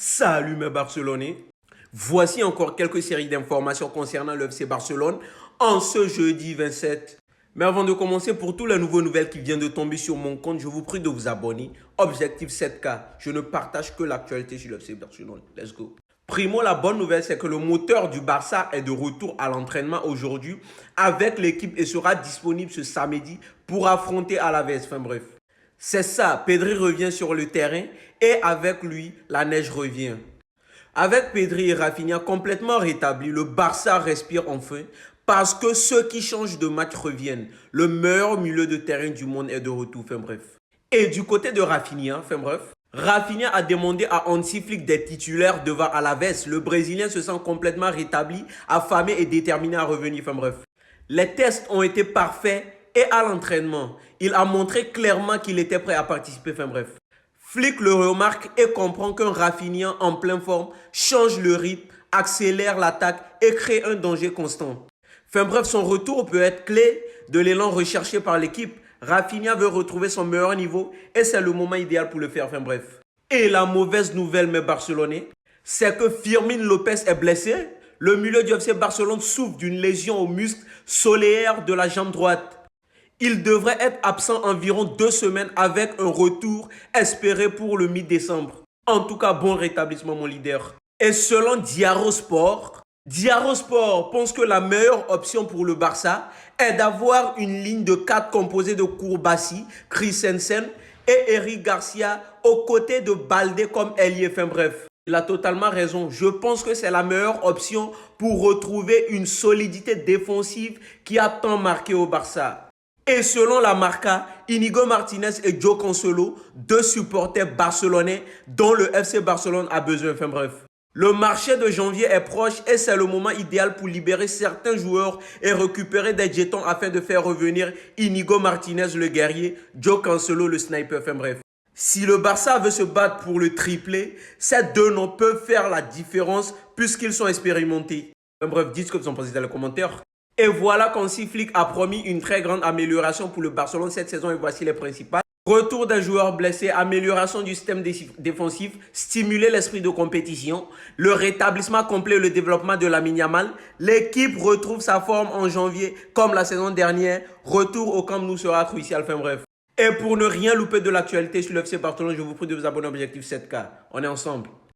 Salut mes Barcelonais, voici encore quelques séries d'informations concernant le FC Barcelone en ce jeudi 27. Mais avant de commencer, pour toutes les nouvelles qui viennent de tomber sur mon compte, je vous prie de vous abonner. Objectif 7K, je ne partage que l'actualité sur le FC Barcelone. Let's go. Primo, la bonne nouvelle, c'est que le moteur du Barça est de retour à l'entraînement aujourd'hui avec l'équipe et sera disponible ce samedi pour affronter Alaves. Enfin bref. C'est ça, Pedri revient sur le terrain et avec lui, la neige revient. Avec Pedri et Rafinha complètement rétablis, le Barça respire enfin parce que ceux qui changent de match reviennent. Le meilleur milieu de terrain du monde est de retour, enfin bref. Et du côté de Rafinha, enfin bref, Rafinha a demandé à Hansi Flick d'être titulaire devant Alaves. Le Brésilien se sent complètement rétabli, affamé et déterminé à revenir, enfin bref. Les tests ont été parfaits et à l'entraînement, il a montré clairement qu'il était prêt à participer, enfin bref. Flick le remarque et comprend qu'un Rafinha en pleine forme change le rythme, accélère l'attaque et crée un danger constant. Enfin bref, son retour peut être clé de l'élan recherché par l'équipe. Rafinha veut retrouver son meilleur niveau et c'est le moment idéal pour le faire, enfin bref. Et la mauvaise nouvelle, mes Barcelonais, c'est que Firmin Lopez est blessé. Le milieu du FC Barcelone souffre d'une lésion au muscle solaire de la jambe droite. Il devrait être absent environ 2 semaines avec un retour espéré pour le mi-décembre. En tout cas, bon rétablissement mon leader. Et selon Diaro Sport pense que la meilleure option pour le Barça est d'avoir une ligne de 4 composée de Kourbassi, Christensen et Eric Garcia aux côtés de Baldé comme ailier. Enfin bref, il a totalement raison. Je pense que c'est la meilleure option pour retrouver une solidité défensive qui a tant marqué au Barça. Et selon la Marca, Inigo Martinez et Joe Cancelo, deux supporters barcelonais dont le FC Barcelone a besoin. Enfin bref. Le marché de janvier est proche et c'est le moment idéal pour libérer certains joueurs et récupérer des jetons afin de faire revenir Inigo Martinez le guerrier, Joe Cancelo le sniper. Enfin bref. Si le Barça veut se battre pour le triplé, ces deux noms peuvent faire la différence puisqu'ils sont expérimentés. Enfin bref, dites ce que vous en pensez dans les commentaires. Et voilà qu'Hansi Flick a promis une très grande amélioration pour le Barcelone cette saison et voici les principales. Retour des joueurs blessés, amélioration du système défensif, stimuler l'esprit de compétition, le rétablissement complet et le développement de Lamine Yamal. L'équipe retrouve sa forme en janvier comme la saison dernière. Retour au Camp Nou sera crucial, enfin bref. Et pour ne rien louper de l'actualité sur le FC Barcelone, je vous prie de vous abonner à Objectif 7K. On est ensemble.